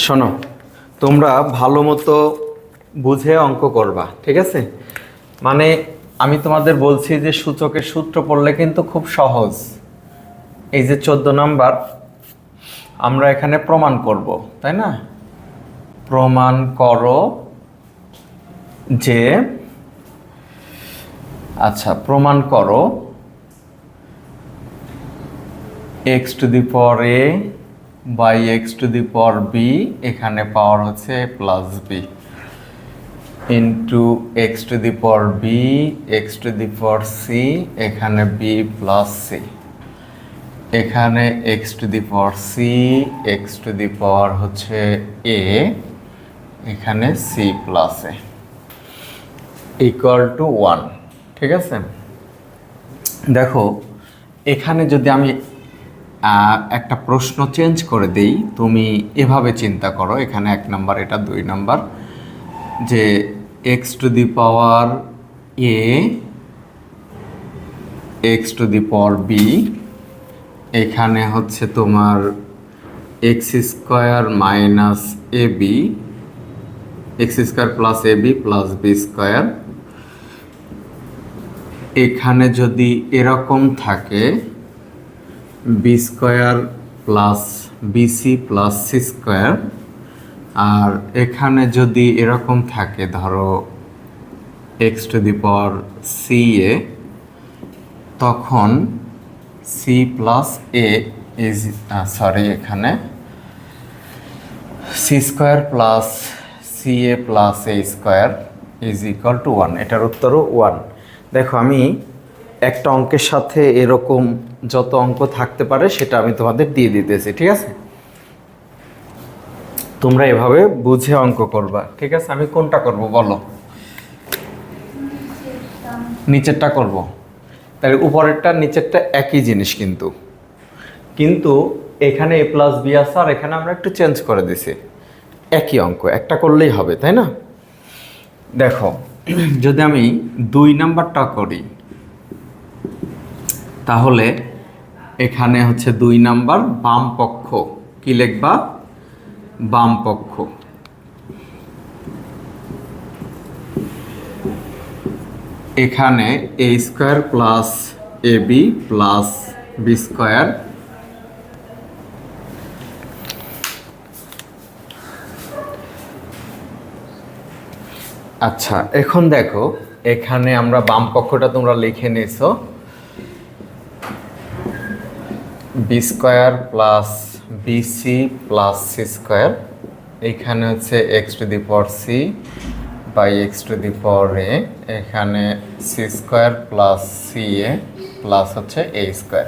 শোনো, তোমরা ভালো মতো বুঝে অঙ্ক করবা, ঠিক আছে? মানে আমি তোমাদের বলছি যে সূচকের সূত্র পড়লে কিন্তু খুব সহজ। এই যে 14 নাম্বার আমরা এখানে প্রমাণ করব, তাই না? প্রমাণ করো যে, আচ্ছা, প্রমাণ করো x to the power a by x to the power b, এখানে পাওয়ার হচ্ছে a plus b, into x to the power b x to the power c, এখানে বি প্লাস সি, এখানে x to the power c x to the power হচ্ছে a, এখানে c plus a equal to 1, ঠিক আছে? দেখো, এখানে যদি আমি একটা প্রশ্ন চেঞ্জ করে দেই, তুমি এভাবে চিন্তা করো, এখানে 1 নাম্বার, এটা 2 নাম্বার, যে x to the power a x to the power b, এখানে হচ্ছে তোমার x square minus a b, x square plus a b plus b square, এখানে যদি এরকম থাকে b square plus b c plus c square, আর এখানে যদি এরকম থাকে ধরো x to the power c a, তখন c plus a is sorry এখানে c square plus c a plus a square is equal to 1, এটার উত্তরও 1। দেখো, আমি একটা অঙ্কের সাথে এরকম যত অঙ্ক থাকতে পারে সেটা আমি তোমাদের দিয়ে দিতেছি, ঠিক আছে? তোমরা এভাবে বুঝে অঙ্ক করবা, ঠিক আছে? আমি কোনটা করব বলো? নিচেরটা করব। তাহলে উপরেরটা নিচেরটা একই জিনিস, কিন্তু কিন্তু এখানে এ প্লাস বি আছে, আর এখানে আমরা একটু চেঞ্জ করে দিছি। একই অঙ্ক, একটা করলেই হবে, তাই না? দেখো, যদি আমি 2 নাম্বারটা করি, তাহলে এখানে হচ্ছে 2 নাম্বার বাম পক্ষ, কি লিখবা? বাম পক্ষ। এখানে এ square plus a b plus b square, আচ্ছা, এখন দেখো, এখানে আমরা বাম পক্ষটা তোমরা লিখে নিছো b square plus b c plus c square, এখানে হচ্ছে x to the power c by x to the power a, এখানে c square plus c a plus হচ্ছে এ স্কোয়ার।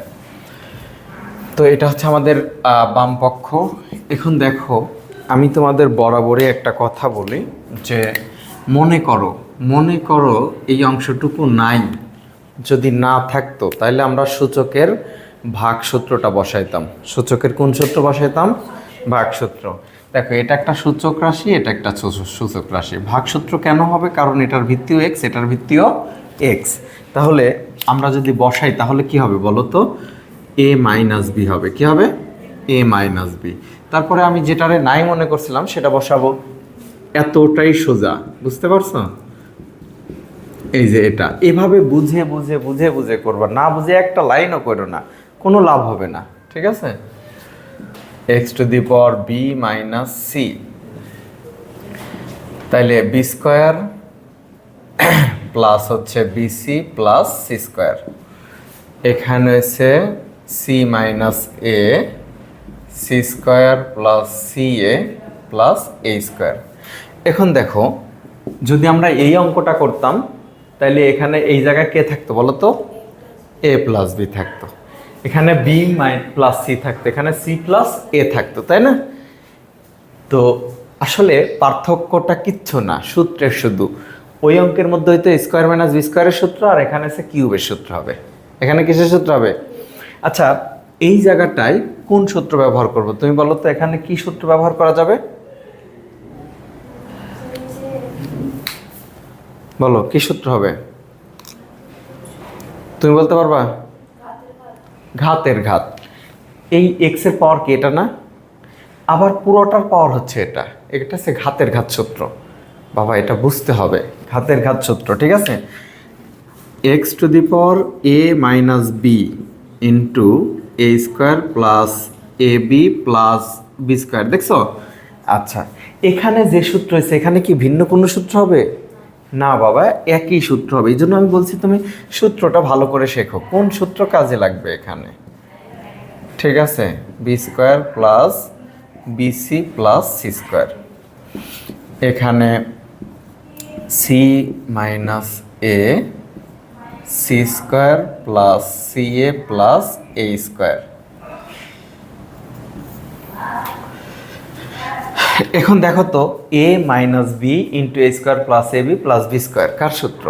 তো এটা হচ্ছে আমাদের বাম পক্ষ। এখন দেখো, আমি তোমাদের বরাবরই একটা কথা বলি যে মনে করো এই অংশটুকু নাই, যদি না থাকতো তাহলে আমরা সূচকের ভাগসূত্রটা বসাইতাম। সূচকের কোন সূত্র বসাইতাম? ভাগসূত্র। দেখো, এটা একটা সূচক রাশি, এটা একটা সূচক রাশি। ভাগসূত্র কেন হবে? কারণ এটার ভিত্তিও এক্স, এটার ভিত্তিও এক্স। তাহলে আমরা যদি বসাই তাহলে কি হবে বলো তো? এ মাইনাস বি হবে। কি হবে? এ মাইনাস বি। তারপরে আমি যেটারে নাই মনে করছিলাম সেটা বসাবো। এতটাই সোজা, বুঝতে পারছো? এই যে এটা এভাবে বুঝে বুঝে বুঝে বুঝে করবা, না বুঝে একটা লাইনও করো না, কোনো লাভ হবে না, ঠিক আছে? X to the power b minus c, তাইলে বি স্কোয়ার প্লাস হচ্ছে বিসি প্লাস সি স্কোয়ার, এখানে হচ্ছে c minus a, c square plus c a plus a square. এখন দেখো, যদি আমরা এই অঙ্কটা করতাম তাহলে এখানে এই জায়গায় কে থাকতো বলো তো? এ প্লাস বি থাকতো, এখানে বি প্লাস সি থাকতো, এখানে সি প্লাস এ থাকতো, তাই না? তো আসলে পার্থক্যটা কিচ্ছু না, সূত্রের শুধু। ওই অঙ্কের মধ্যে হয়তো স্কোয়ার মাইনাস বি স্কোয়ারের সূত্র, আর এখানে হচ্ছে কিউবের সূত্র হবে। এখানে কিসের সূত্র হবে? আচ্ছা, এই জায়গাটায় কোন সূত্র ব্যবহার করব তুমি বলো তো? এখানে কি সূত্র ব্যবহার করা যাবে বলো? কি সূত্র হবে তুমি বলতে পারবা? ঘাতের ঘাত। এই এক্স এর পাওয়ার কি এটা না? আবার পুরোটার পাওয়ার হচ্ছে এটা, এটা হচ্ছে ঘাতের ঘাত সূত্র বাবা, এটা বুঝতে হবে, ঘাতের ঘাত সূত্র, ঠিক আছে। X to the power a minus b into a square plus a b plus b square, দেখছো? আচ্ছা, এখানে যে সূত্র হয়েছে এখানে কি ভিন্ন কোনো সূত্র হবে? না বাবা, একই সূত্র হবে। এই জন্য আমি বলছি তুমি সূত্রটা ভালো করে শেখো, কোন সূত্র কাজে লাগবে এখানে, ঠিক আছে। B square plus b c plus c square, এখানে c minus a c square plus c a plus a square. এখন দেখো তো, a minus b into a square plus a b plus b square কার সূত্র?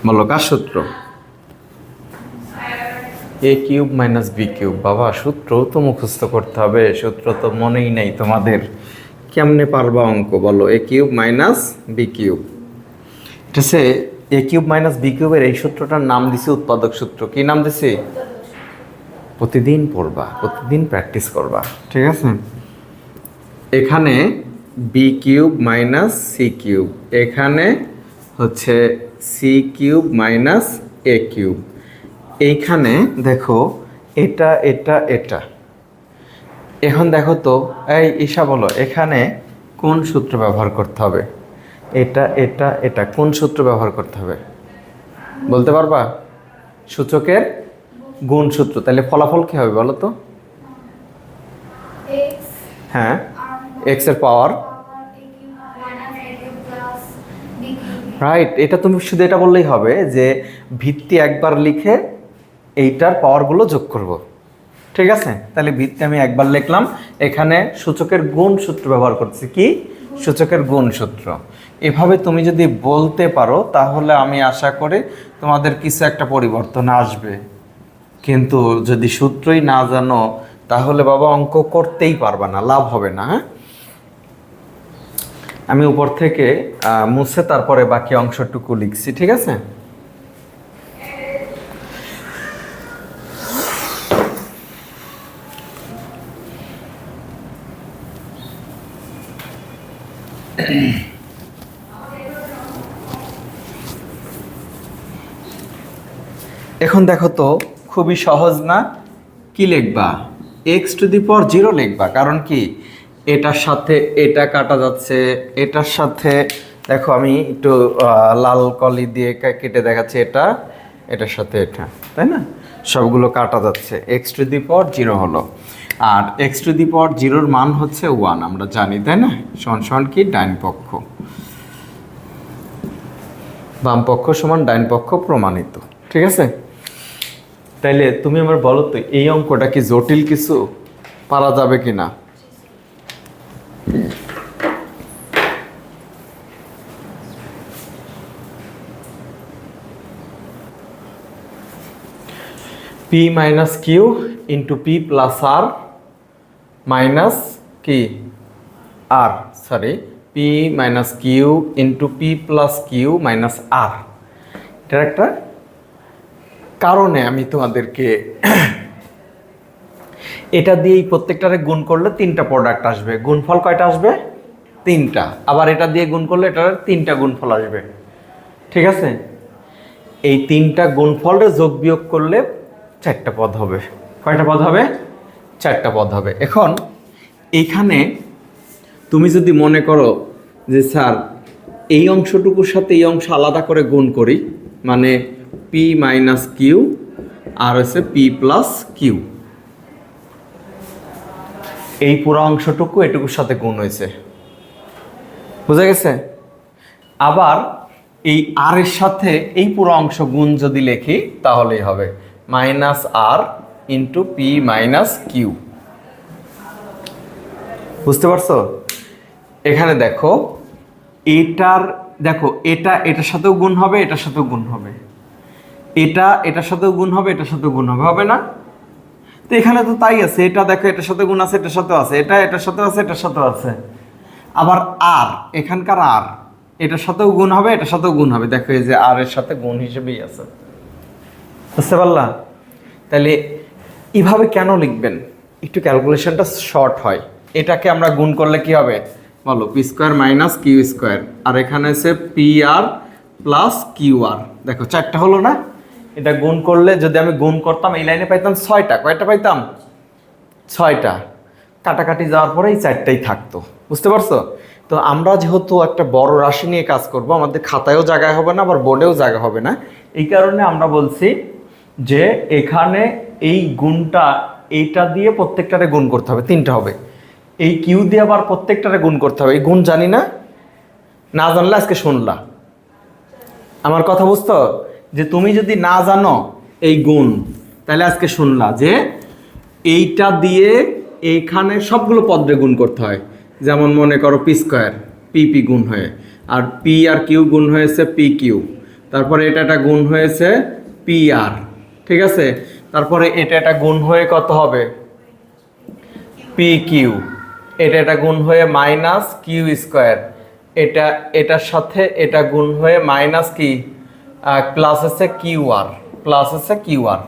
বলো কার সূত্র? A cube minus b cube. বাবা, সূত্র তো মুখস্থ করতে হবে, সূত্র তো মনেই নেই তোমাদের, কেমনে পারবা অঙ্ক বলো? এ কিউব মাইনাস বি কিউব, ঠিক আছে। এ কিউব মাইনাস বি কিউবের এই সূত্রটার নাম দিছি উৎপাদক সূত্র। কি নাম দিছি? প্রতিদিন পড়বা, প্রতিদিন প্র্যাকটিস করবা, ঠিক আছে। এখানে b cube minus c cube, এখানে হচ্ছে c cube minus a cube. এইখানে দেখো এটা এটা এটা। এখন দেখো তো, এই ঈশা বলো এখানে কোন সূত্র ব্যবহার করতে হবে? এটা এটা এটা কোন সূত্র ব্যবহার করতে হবে বলতে পারবা? সূচকের গুণ সূত্র। তাহলে ফলাফল কি হবে বলো তো? হ্যাঁ, এক্স এর পাওয়ার, রাইট। এটা তুমি শুধু এটা বললেই হবে যে ভিত্তি একবার লিখে এইটার পাওয়ারগুলো যোগ করব, ঠিক আছে। তাহলে ভিত্তি আমি একবার লিখলাম, এখানে সূচকের গুণ সূত্র ব্যবহার করছি। কি সূচকের গুণ সূত্র? এভাবে তুমি যদি বলতে পারো তাহলে আমি আশা করি তোমাদের কিছু একটা পরিবর্তন আসবে। কিন্তু যদি সূত্রই না জানো তাহলে বাবা অঙ্ক করতেই পারবা না, লাভ হবে না। হ্যাঁ, আমি উপর থেকে মুছে তারপরে বাকি অংশটুকু লিখছি, ঠিক আছে। এখন দেখো তো, খুবই সহজ না? কি লিখবা? এক্স টু দি পাওয়ার 0 লিখবা। কারণ কি, এটার সাথে এটা কাটা যাচ্ছে, এটার সাথে দেখো আমি একটু লাল কলি দিয়ে কেটে দেখাচ্ছি, এটা এটার সাথে এটা, তাই না? সবগুলো কাটা যাচ্ছে, এক্স টু দি পাওয়ার 0 হলো। আর এক্স টু দি পাওয়ার 0-র মান হচ্ছে 1, আমরা জানি, তাই না? সমান সমান কি? ডাইন পক্ষ। বাম পক্ষ সমান ডাইন পক্ষ প্রমাণিত, ঠিক আছে। তাইলে তুমি আমার বলো তো, এই অঙ্কটা কি জটিল কিছু? পারা যাবে কি না? P minus q into p plus r minus কি r, sorry, p minus q into p plus q minus r. এটার একটা কারণে আমি তোমাদেরকে এটা দিয়েই প্রত্যেকটারে গুণ করলে 3টা প্রোডাক্ট আসবে। গুণফল কয়টা আসবে? 3টা। আবার এটা দিয়ে গুণ করলে এটার 3টা গুণফল আসবে, ঠিক আছে। এই 3টা গুণফলের যোগ বিয়োগ করলে 4টা পদ হবে। কয়টা পদ হবে? 4টা পদ হবে। এখন এইখানে তুমি যদি মনে করো যে স্যার এই অংশটুকুর সাথে এই অংশ আলাদা করে গুণ করি, মানে পি মাইনাস কিউ আর হচ্ছে পি প্লাস কিউ, এই পুরো অংশটুকু এটুকুর সাথে গুণ হয়েছে, বুঝা গেছে? আবার এই আর এর সাথে এই পুরো অংশ গুণ যদি লিখি তাহলেই হবে মাইনাস আর ইন্টু পি মাইনাস কিউ। বুঝতে পারছো? এখানে দেখো এটা এটার সাথেও গুণ হবে, এটার সাথেও গুণ হবে, এটা এটার সাথেও গুণ হবে, এটার সাথেও গুণ হবে, হবে না? তো এখানে তো তাই আছে, এটা দেখো এটার সাথে গুণ আছে, এটার সাথেও আছে, এটা এটার সাথেও আছে, এটার সাথেও আছে। আবার আর, এখানকার আর এটার সাথেও গুণ হবে, এটার সাথেও গুণ হবে, দেখো এই যে আর এর সাথে গুণ হিসেবেই আছে। বুঝতে পারলা? তাহলে এভাবে কেন লিখবেন? একটু ক্যালকুলেশনটা শর্ট হয়। এটাকে আমরা গুণ করলে কি হবে বলো, p square minus q square, আর এখানে আছে p r plus q r. দেখো চারটা হলো না? এটা গুণ করলে যদি আমি গুণ করতাম এই লাইনে পাইতাম 6টা। কয়টা পাইতাম? 6টা। কাটাকাটি যাওয়ার পরে এই 4টাই থাকতো। বুঝতে পারছো? তো আমরা যেহেতু একটা বড় রাশি নিয়ে কাজ করব, আমাদের খাতায়ও জায়গা হবে না, আবার বোর্ডেও জায়গা হবে না। এই কারণে আমরা বলছি যে এখানে এই গুণটা এইটা দিয়ে প্রত্যেকটারে গুণ করতে হবে, 3টা হবে। এই কিউ দিয়ে আবার প্রত্যেকটারে গুণ করতে হবে। এই গুণ জানি না, না জানলে আজকে শুনলা। আমার কথা বুঝতো? যে তুমি যদি না জানো এই গুণ, তাহলে আজকে শুনলা যে এইটা দিয়ে এইখানে সবগুলো পদরে গুণ করতে হয়। যেমন মনে করো পি স্কোয়ার, পি পি গুণ হয়ে, আর পি আর কিউ গুণ হয়েছে পি কিউ, তারপরে এটা একটা গুণ হয়েছে পি আর, ঠিক আছে? তারপরে এটা একটা গুণ হয়ে কত হবে? P q. এটা একটা গুণ হয়ে মাইনাস কিউ স্কোয়ার। এটা এটার সাথে এটা গুণ হয়ে মাইনাস কি প্লাস আছে কিউ আর, প্লাস আছে কিউ আর।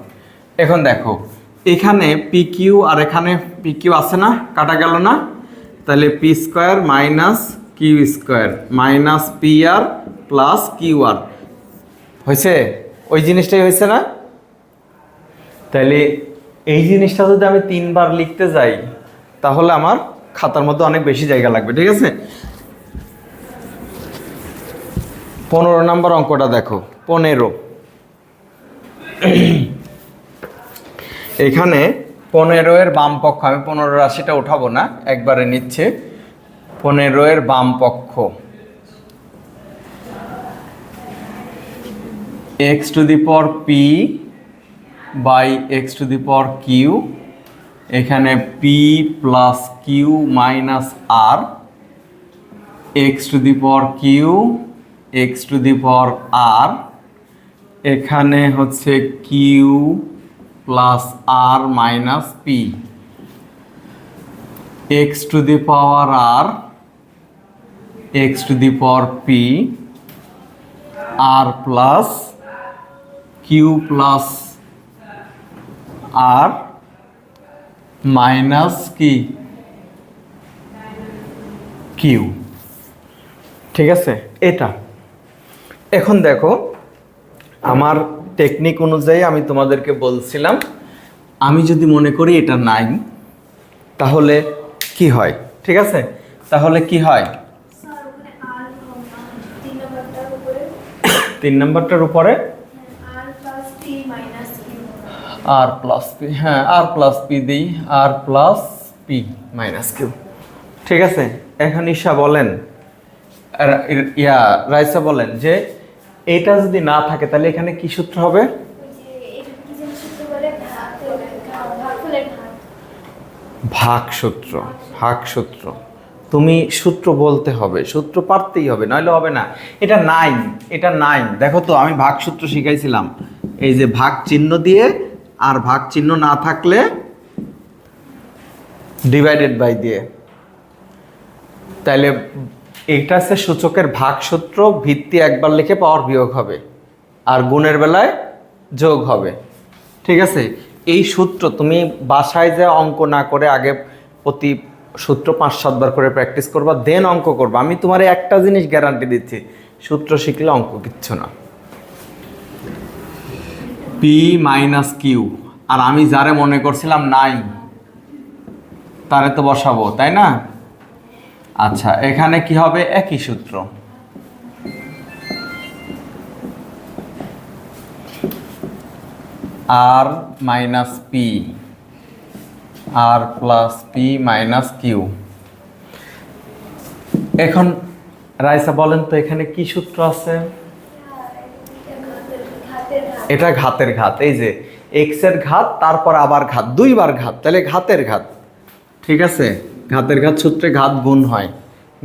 এখন দেখো এখানে পি কিউ আর এখানে পি কিউ আছে না, কাটা গেল না? তাহলে p square minus q square minus p r plus q r হয়েছে। ওই জিনিসটাই হয়েছে না? তাহলে এই জিনিসটা যদি আমি 3বার লিখতে যাই তাহলে আমার খাতার মধ্যে অনেক বেশি জায়গা লাগবে, ঠিক আছে? 15 নম্বর অঙ্কটা দেখো। 15 এখানে 15 এর বাম পক্ষ, আমি 15 রাশিটা উঠাবো না, একবারে নিচ্ছে। 15 এর বাম পক্ষ x to the power p by x to the power q, এখানে p plus q minus r, x to the power q x to the power r, এখানে হচ্ছে q plus r minus p, x to the power r x to the power p r plus q plus r minus কি q, ঠিক আছে? এটা এখন দেখো আমার technique অনুযায়ী আমি তোমাদেরকে বলছিলাম, আমি যদি মনে করি এটা 9 তাহলে কি হয়, ঠিক আছে? তাহলে কি হয়? 3 নম্বরটার উপরে আর প্লাস পি, হ্যাঁ আর প্লাস পি দিই, আর প্লাস পি মাইনাস কিউ, ঠিক আছে? এখন ঈশা বলেন, রাইসা বলেন যে এটা যদি না থাকে তাহলে এখানে কি সূত্র হবে? ভাগ সূত্র। ভাগ সূত্র। তুমি সূত্র বলতে হবে, সূত্র পারতেই হবে, নইলে হবে না। এটা 9, এটা 9। দেখো তো আমি ভাগ সূত্র শিখাইছিলাম, এই যে ভাগ চিহ্ন দিয়ে, আর ভাগ চিহ্ন না থাকলে ডিভাইডেড বাই দিয়ে। তাইলে এটা হচ্ছে সূচকের ভাগ সূত্র, ভিত্তি একবার লিখে পাওয়ার বিয়োগ হবে, আর গুণের বেলায় যোগ হবে, ঠিক আছে? এই সূত্র তুমি বাসায় যা অঙ্ক না করে আগে প্রতি সূত্র 5-7 বার করে প্র্যাকটিস করবা, দেন অঙ্ক করবা। আমি তোমার একটা জিনিস গ্যারান্টি দিচ্ছি, সূত্র শিখলে অঙ্ক কিচ্ছু না। পি মাইনাস কিউ, আর আমি যারে মনে করছিলাম 9 তারে তো বসাবো, তাই না? আচ্ছা এখানে কি হবে? একই সূত্র, আর minus p r plus p minus Q. এখন রাইসা বলেন তো এখানে কি সূত্র আছে? এটা ঘাতের ঘাত। এই যে এক্স এর ঘাত, তারপর আবার ঘাত, 2বার ঘাত, তাহলে ঘাতের ঘাত, ঠিক আছে? ঘাতের ঘাত সূত্রে ঘাত গুণ হয়,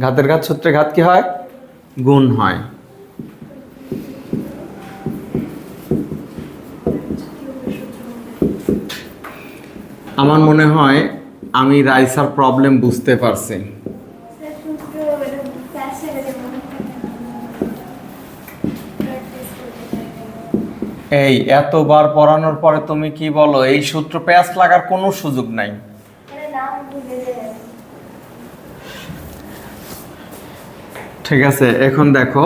ঘাতের ঘাত সূত্রে ঘাত কি হয়? গুণ হয়। আমার মনে হয় আমি রাইসার প্রবলেম বুঝতে পারছি। এই এতবার পড়ানোর পরে তুমি কি বলো? এই সূত্র প্যাচ লাগার কোনো সুযোগ নাই। ঠিক আছে, এখন দেখো,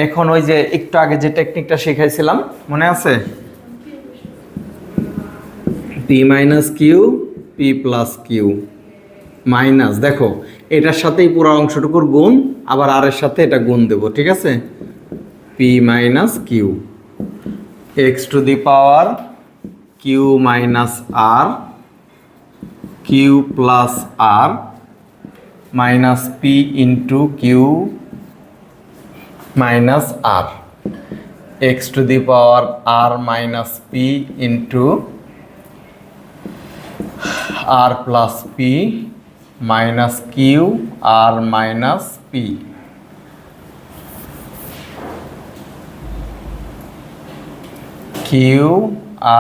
এখন ওই যে একটু আগে যে টেকনিকটা শিখাইছিলাম মনে আছে, p minus q p plus q minus, দেখো এটার সাথেই পুরো অংশটুকুর গুণ, আবার আর এর সাথে এটা গুণ দেব, ঠিক আছে, p minus q x to the power q minus r q plus r minus p into q minus r x to the power r minus p into r plus p minus q r minus p q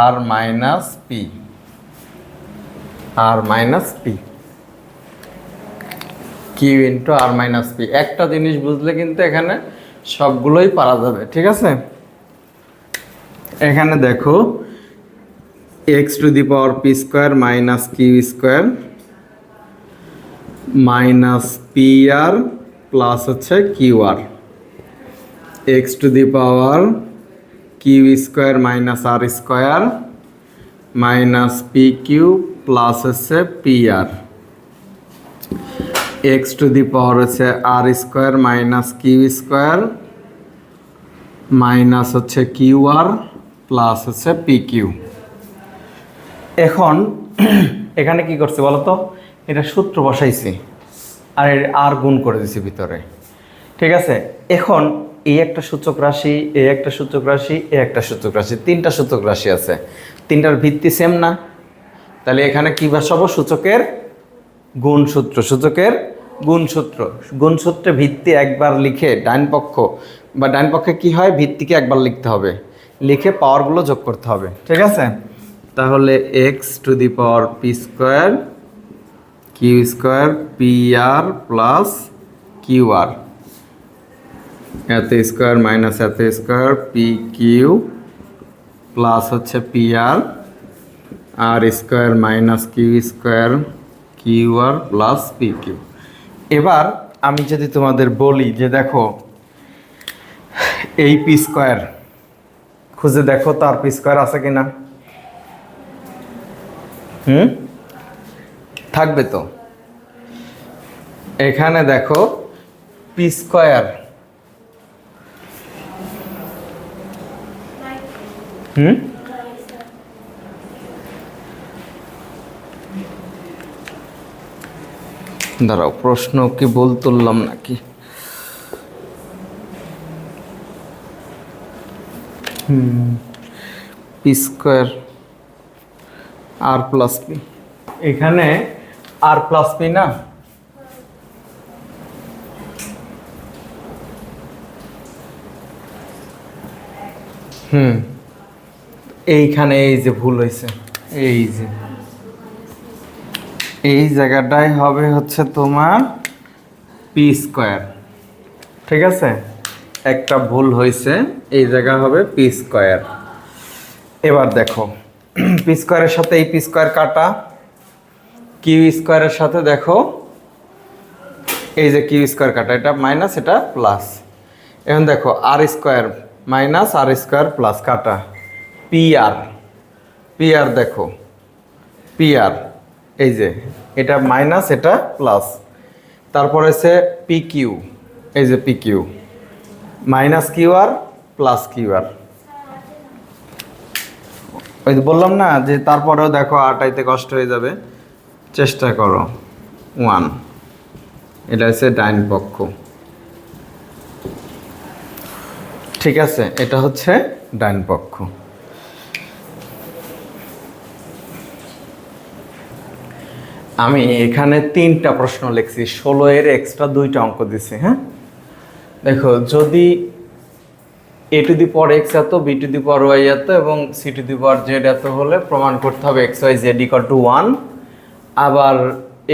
r minus p r minus p q into r minus p. একটা জিনিস বুঝলে কিন্তু এখানে সবগুলোই পারা যাবে, ঠিক আছে। এখানে দেখো x to the power p square minus q square minus p r plus হচ্ছে q r, x to the power q square minus r square minus p q plus হচ্ছে p r, x to the power হচ্ছে r square minus q square minus হচ্ছে q r plus হচ্ছে p q. এখন এখানে কি করছে বলো তো, এটা সূত্র বসাইছি আর আর গুণ করে দিছি ভিতরে, ঠিক আছে। এখন এই একটা সূচক রাশি, এই একটা সূচক রাশি, এই একটা সূচক রাশি, তিনটা সূচক রাশি আছে, তিনটার ভিত্তি সেম না, তাহলে এখানে কি বসাবো, সূচকের গুণসূত্র, সূচকের গুণসূত্র, গুণসূত্রে ভিত্তি একবার লিখে ডান পক্ষ বা ডান পক্ষে কি হয়, ভিত্তিকে একবার লিখতে হবে, লিখে পাওয়ারগুলো যোগ করতে হবে, ঠিক আছে। তাহলে x to the power p square q square p r plus q r, এত স্কোয়ার মাইনাস এত স্কোয়ার পি কিউ প্লাস হচ্ছে p r r square minus q square q r plus p q. এবার আমি যদি তোমাদের বলি যে দেখো এই পি স্কোয়ার খুঁজে দেখো তার পি স্কোয়ার আছে কিনা, থাকবে তো। এখানে দেখো পি স্কোয়ার দাঁড়াও, প্রশ্ন কি বল তুললাম নাকি, পি স্কোয়ার আর প্লাস পি, এখানে আর প্লাস পি না, এইখানে এই যে ভুল হয়েছে, এই যে এই জায়গাটাই হবে হচ্ছে তোমার পি স্কোয়ার, ঠিক আছে, একটা ভুল হয়েছে, এই জায়গা হবে পি স্কোয়ার। এবার দেখো পি স্কোয়ারের সাথে এই পি স্কোয়ার কাটা, কিউ স্কোয়ারের সাথে দেখো এই যে কিউ স্কোয়ার কাটা, এটা মাইনাস এটা প্লাস, এখন দেখো আর square minus r square plus কাটা, পি আর দেখো পি আর, এই যে এটা মাইনাস এটা প্লাস, তারপর হচ্ছে পি কিউ, এই যে p Q minus q r plus q আর, ওই যে বললাম না যে তারপরেও দেখো আটাইতে কষ্ট হয়ে যাবে, চেষ্টা করো, 1, এটা হচ্ছে ডাইন পক্ষ, ঠিক আছে, এটা হচ্ছে ডাইন পক্ষ। আমি এখানে 3টা প্রশ্ন লিখছি, 16 এর এক্সট্রা 2টা অঙ্ক দিছি, হ্যাঁ দেখো, যদি a to the power x এত, b to the power y এত এবং c to the power z এত হলে প্রমাণ করতে হবে x Y z equal to 1, আবার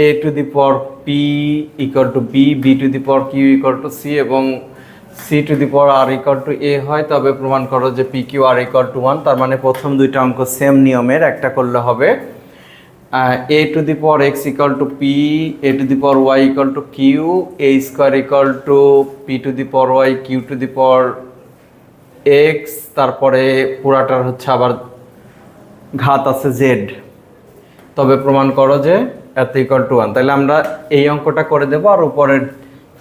a to the power p equal to b, b to the power q equal to c এবং c to the power r equal to a হয়, তবে প্রমাণ করো যে p q r equal to 1। তার মানে প্রথম 2টা অঙ্ক সেম নিয়মের, একটা করলে হবে a to the power x equal to p, a to the power y equal to q, a square equal to p to the power y, q to the power x, তারপরে পুরাটার হচ্ছে আবার ঘাত আছে z, তবে প্রমাণ করো যে এত ইকুয়াল টু 1। তাহলে আমরা এই অঙ্কটা করে দেব আর উপরের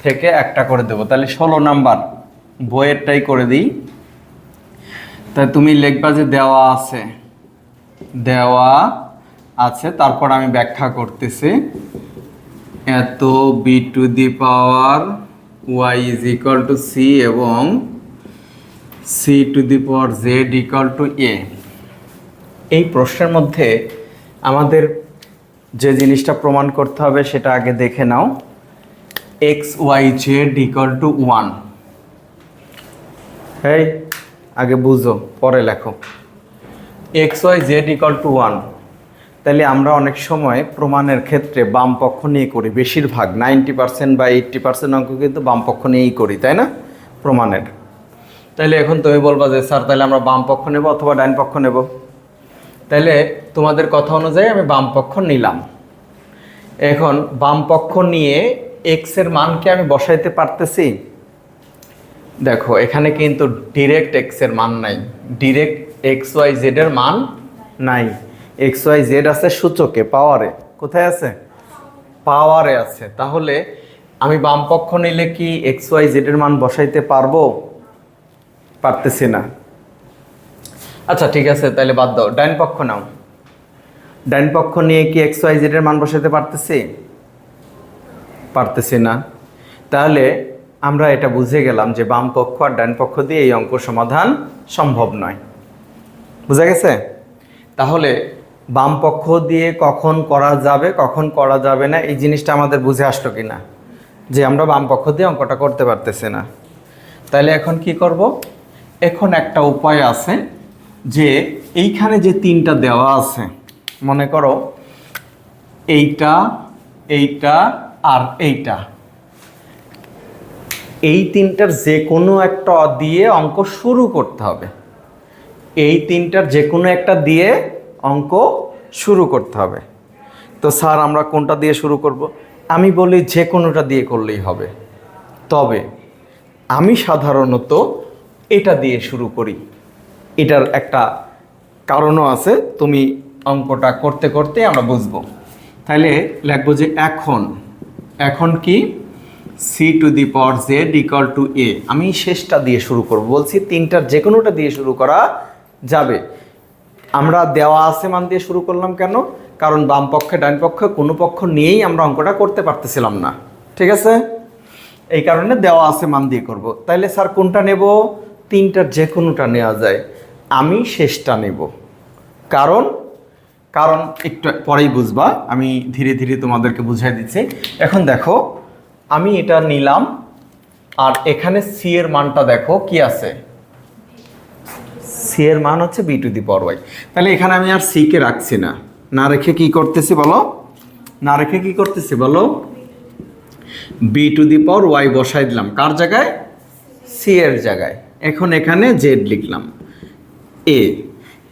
থেকে একটা করে দেব। তাহলে 16 নাম্বার বইয়েরটাই করে দিই। তাই তুমি লিখবা যে দেওয়া আছে, তারপর আমি ব্যাখ্যা করতেছি। এত b to the power y is equal to c এবং c to the power z equal to a. এই প্রশ্নের মধ্যে আমাদের যে জিনিসটা প্রমাণ করতে হবে সেটা আগে দেখে নাও। X Y z equal to 1। এই আগে বুঝো, পরে লেখো। X Y z equal to 1। তাহলে আমরা অনেক সময় প্রমাণের ক্ষেত্রে বাম পক্ষ নিয়ে করি, বেশিরভাগ 90% বা 80% অঙ্ক কিন্তু বাম পক্ষ নিয়েই করি, তাই না প্রমাণের। তাহলে এখন তুমি বলবা যে স্যার তাহলে আমরা বাম পক্ষ নেব অথবা ডান পক্ষ নেব। তাহলে তোমাদের কথা অনুযায়ী আমি বাম পক্ষ নিলাম। এখন বাম পক্ষ নিয়ে এক্স এর মানকে আমি বসাইতে পারতেছি। দেখো এখানে কিন্তু ডিরেক্ট এক্স এর মান নাই, ডিরেক্ট এক্স ওয়াই জেড এর মান নাই। এক্স ওয়াই জেড আছে সূচকে, পাওয়ারে। কোথায় আছে? পাওয়ারে আছে। তাহলে আমি বাম পক্ষ নিলে কি এক্স ওয়াই জেড এর মান বসাইতে পারবো? পারতেছি না। আচ্ছা ঠিক আছে, তাহলে বাদ দাও, ডান পক্ষ নাও। ডান পক্ষ নিয়ে কি এক্স ওয়াই জেড এর মান বসাইতে পারতেছি? পারতেছি না। তাহলে আমরা এটা বুঝে গেলাম যে বাম পক্ষ আর ডান পক্ষ দিয়ে এই অঙ্ক সমাধান সম্ভব নয়। বুঝা গেছে? তাহলে বাম পক্ষ দিয়ে কখন করা যাবে কখন করা যাবে না এই জিনিসটা আমাদের বুঝে আসলো কিনা, যে আমরা বাম পক্ষ দিয়ে অঙ্কটা করতে পারতেছি না। তাহলে এখন কি করব? এখন একটা উপায় আছে যে এইখানে যে তিনটা দেওয়া আছে, মনে করো এইটা, এইটা আর এইটা, এই তিনটার যে কোনো একটা দিয়ে অঙ্ক শুরু করতে হবে। এই তিনটার যে কোনো একটা দিয়ে অঙ্ক শুরু করতে হবে। তো স্যার আমরা কোনটা দিয়ে শুরু করব? আমি বলি যে কোনোটা দিয়ে করলেই হবে। তবে আমি সাধারণত এটা দিয়ে শুরু করি। এটার একটা কারণও আছে, তুমি অঙ্কটা করতে করতে আমরা বুঝবো। তাহলে লিখবো যে এখন কি c to the power z equal to a. আমি শেষটা দিয়ে শুরু করব, বলছি তিনটার যে কোনোটা দিয়ে শুরু করা যাবে। আমরা দেওয়া আছে মান দিয়ে শুরু করলাম কেন? কারণ বাম পক্ষে ডান পক্ষে কোনো পক্ষ নিয়েই আমরা অঙ্কটা করতে পারতেছিলাম না। ঠিক আছে, এই কারণে দেওয়া আছে মান দিয়ে করব। তাইলে স্যার কোনটা নেব? তিনটার যে কোনোটা নেওয়া যায়। আমি শেষটা নেব, কারণ একটু পরেই বুঝবা, আমি ধীরে ধীরে তোমাদেরকে বুঝাই দিচ্ছি। এখন দেখো আমি এটা নিলাম, আর এখানে সি এর মানটা দেখো কি আছে, সি এর মান হচ্ছে b to the power Y. তাহলে এখানে আমি আর সি কে রাখছি না, না রেখে কি করতেছি বলো? B to the power y বসাই দিলাম। কার জায়গায়? সি এর জায়গায়। এখন এখানে জেড লিখলাম, এ।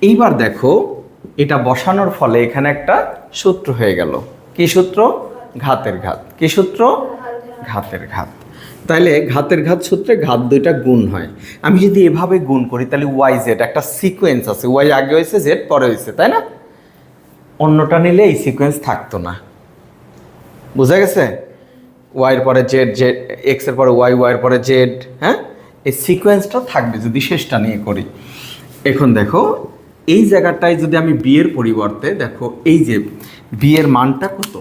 এইবার দেখো এটা বসানোর ফলে এখানে একটা সূত্র হয়ে গেল। কি সূত্র? ঘাতের ঘাত। কি সূত্র? ঘাতের ঘাত। তাইলে ঘাতের ঘাত সূত্রে ঘাত দুইটা গুণ হয়। আমি যদি এভাবে গুণ করি তাহলে ওয়াই জেড একটা সিকোয়েন্স আছে, ওয়াই আগে হয়েছে জেড পরে হয়েছে, তাই না? অন্যটা নিলে এই সিকোয়েন্স থাকতো না। বুঝা গেছে? ওয়াইয়ের পরে জেড, জেড এক্স এর পরে ওয়াই, ওয়াইয়ের পরে জেড, হ্যাঁ এই সিকোয়েন্সটা থাকবে যদি শেষটা নিয়ে করি। এখন দেখো এই জায়গাটায় যদি আমি বি এর পরিবর্তে, দেখো এই যে বি এর মানটা কত,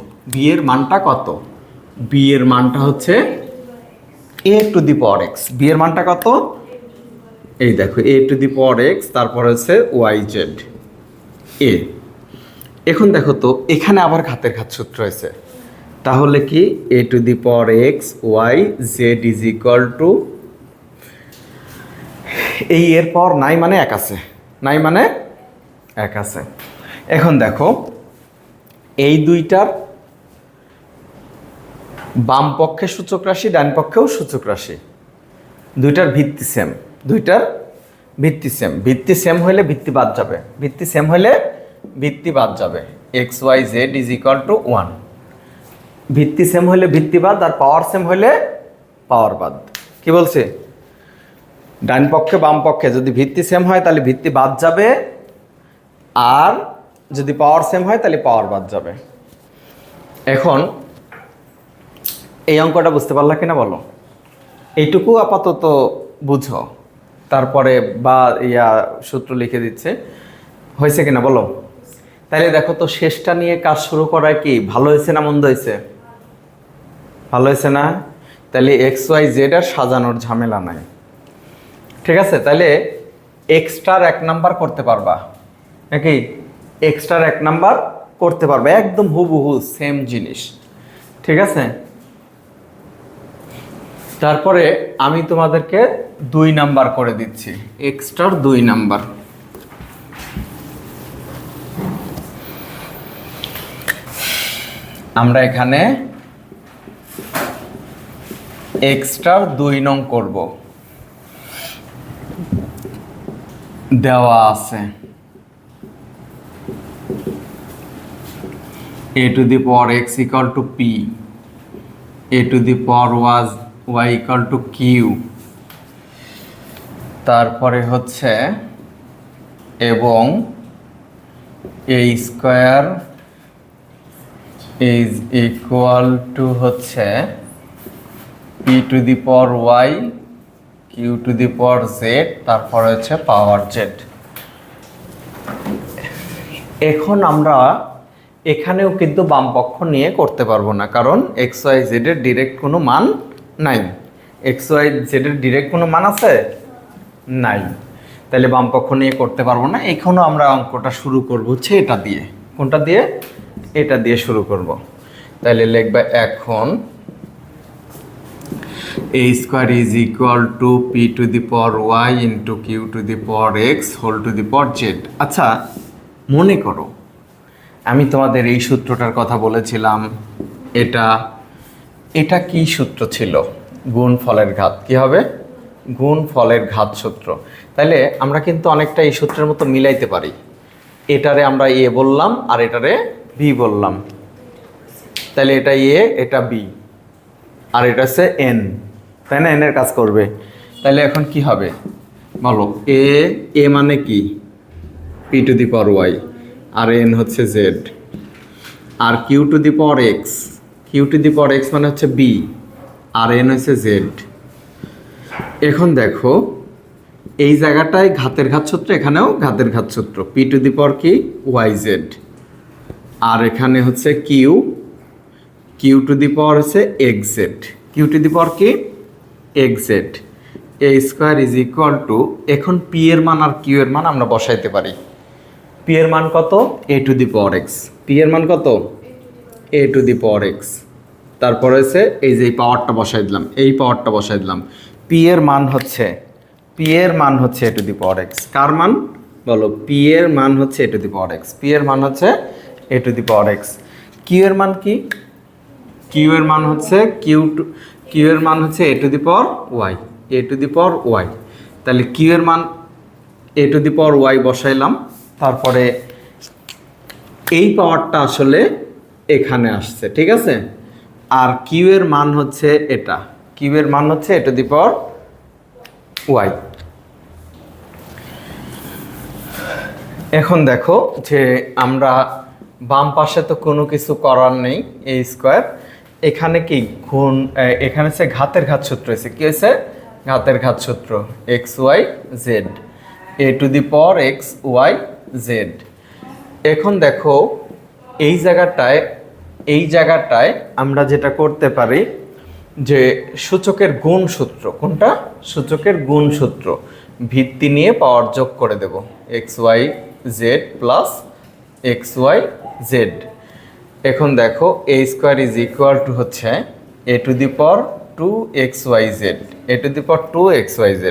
বি এর মানটা হচ্ছে এ to the power x. B এর মানটা কত? এই দেখো এ টু দি পাওয়ার এক্স, তারপর হচ্ছে ওয়াই জেড এ। এখন দেখো তো এখানে আবার ঘাতের ঘাত সূত্র হয়েছে, তাহলে কি a to the power x Y z is equal to, এই এর পাওয়ার নাই মানে এক আছে, নাই মানে এক আছে। এখন দেখো এই দুইটার বাম পক্ষে সূচক রাশি, ডান পক্ষেও সূচক রাশি, দুইটার ভিত্তি সেম, ভিত্তি সেম হইলে ভিত্তি বাদ যাবে, ভিত্তি সেম হইলে ভিত্তি বাদ যাবে। X Y z is equal to 1। ভিত্তি সেম হলে ভিত্তিবাদ আর পাওয়ার সেম হলে পাওয়ারবাদ। কি বলছে? ডান পক্ষে বাম পক্ষে যদি ভিত্তি সেম হয় তাহলে ভিত্তি বাদ যাবে, আর যদি পাওয়ার সেম হয় তাহলে পাওয়ার বাদ যাবে। এখন এই অঙ্কটা বুঝতে পারলা কিনা বলো? এইটুকু আপাতত বুঝো, তারপরে বা সূত্র লিখে দিচ্ছে, হয়েছে কিনা বলো? তাহলে দেখো তো, শেষটা নিয়ে কাজ শুরু করা কি ভালো হয়েছে না মন্দ হয়েছে? ভালো হয়েছে না? তাহলে এক্স ওয়াই জেড আর সাজানোর ঝামেলা নাই। ঠিক আছে, তাহলে এক্সট্রার 1 নাম্বার করতে পারবা নাকি? এক্সট্রার 1 নাম্বার করতে পারবে, একদম হুবহু সেম জিনিস। ঠিক আছে, তারপরে আমি তোমাদেরকে 2 নাম্বার করে দিচ্ছি, এক্সট্রার 2 নাম্বার। আমরা এখানে এক্সট্রার 2 নং করব। দেওয়া আছে a to the power x equal to p, a to the power y equal to q, তারপরে হচ্ছে এবং a square is equal to হচ্ছে p to the power y q to the power z, তারপরে হচ্ছে পাওয়ার z। এখন আমরা এখানেও কিন্তু বাম পক্ষ নিয়ে করতে পারবো না, কারণ এক্স ওয়াই জেড এর ডিরেক্ট কোনো মান নাই। এক্স ওয়াই জেড এর ডিরেক্ট কোনো মান আছে? নাই। তাহলে বাম পক্ষ নিয়ে করতে পারবো না। এখনও আমরা অঙ্কটা শুরু করব হচ্ছে এটা দিয়ে। কোনটা দিয়ে? এটা দিয়ে শুরু করব। তাহলে লিখবা এখন a square is equal to p to the power y into q to the power x whole to the power z. আচ্ছা, মনে করো আমি তোমাদের এই সূত্রটার কথা বলেছিলাম, এটা কি সূত্র ছিল? গুণফলের ঘাত। কি হবে? গুণফলের ঘাত সূত্র। তাহলে আমরা কিন্তু অনেকটা এই সূত্রের মতো মিলাইতে পারি। এটারে আমরা এ বললাম আর এটারে বি বললাম, তাহলে এটা এ, এটা বি, আর এটা হচ্ছে এন, তাই না? এনের কাজ করবে। তাহলে এখন কি হবে বলো? এ মানে কি? P to the power Y, আর এন হচ্ছে জেড, আর Q to the power X, Q to the power X মানে হচ্ছে বি, আর এন হচ্ছে জেড। এখন দেখো এই জায়গাটায় ঘাতের ঘাত সূত্র, এখানেও ঘাতের ঘাত সূত্র, পি টু দি পাওয়ার কি? ওয়াই জেড, আর এখানে হচ্ছে q, q to the power হচ্ছে x z, q to the power কি? X z. A square is equal to, এখন পি এর মান আর কিউ এর মান আমরা বসাইতে পারি। পি এর মান কত? A to the power x. P এর মান কত? A to the power x. তারপরে হচ্ছে এই যে পাওয়ারটা বসাই দিলাম, এই পাওয়ারটা বসাই দিলাম। পি এর মান হচ্ছে এ টু দি পাওয়ার এক্স। কার মান বলো? পি এর মান হচ্ছে এ to the power x. P এর মান হচ্ছে এ to the power X. Q এর মান কি? কিউ এর মান হচ্ছে কিউ এর মান হচ্ছে এ to the power Y, A to the power Y. তাহলে কিউ এর মান এ টু দি পাওয়ার ওয়াই বসাইলাম, তারপরে এই পাওয়ারটা আসলে এখানে আসছে, ঠিক আছে? আর কিউ এর মান হচ্ছে এটা, কিউ এর মান হচ্ছে এ টু দি পাওয়ার ওয়াই। এখন দেখো যে আমরা বাম পাশে তো কোনো কিছু করার নেই, এ স্কোয়ার। এখানে কি গুণ, এখানে হচ্ছে ঘাতের ঘাত সূত্র হয়েছে। কি হয়েছে? ঘাতের ঘাত সূত্র, x Y z, a to the power x Y Z. এখন দেখো এই জায়গাটায় আমরা যেটা করতে পারি যে সূচকের গুণ সূত্র, কোনটা? সূচকের গুণ সূত্র, ভিত্তি নিয়ে পাওয়ার যোগ করে দেব, X Y Z plus X Y Z. এখন দেখো A square is equal to হচ্ছে এ to the power 2xyz, A to the power 2xyz।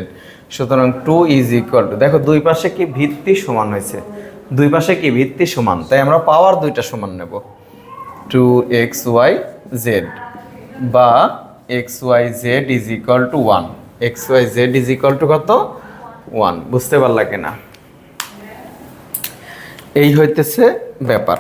সুতরাং 2 ইজ ইকুয়াল টু, দেখো দুই পাশে কি ভিত্তি সমান হয়েছে, দুই পাশে কি ভিত্তি সমান, তাই আমরা পাওয়ার দুইটা সমান নেব, 2xyz বা xyz is equal to 1, xyz is equal two কত? 1। বুঝতে পারলা কিনা? এই হইতেছে ব্যাপার।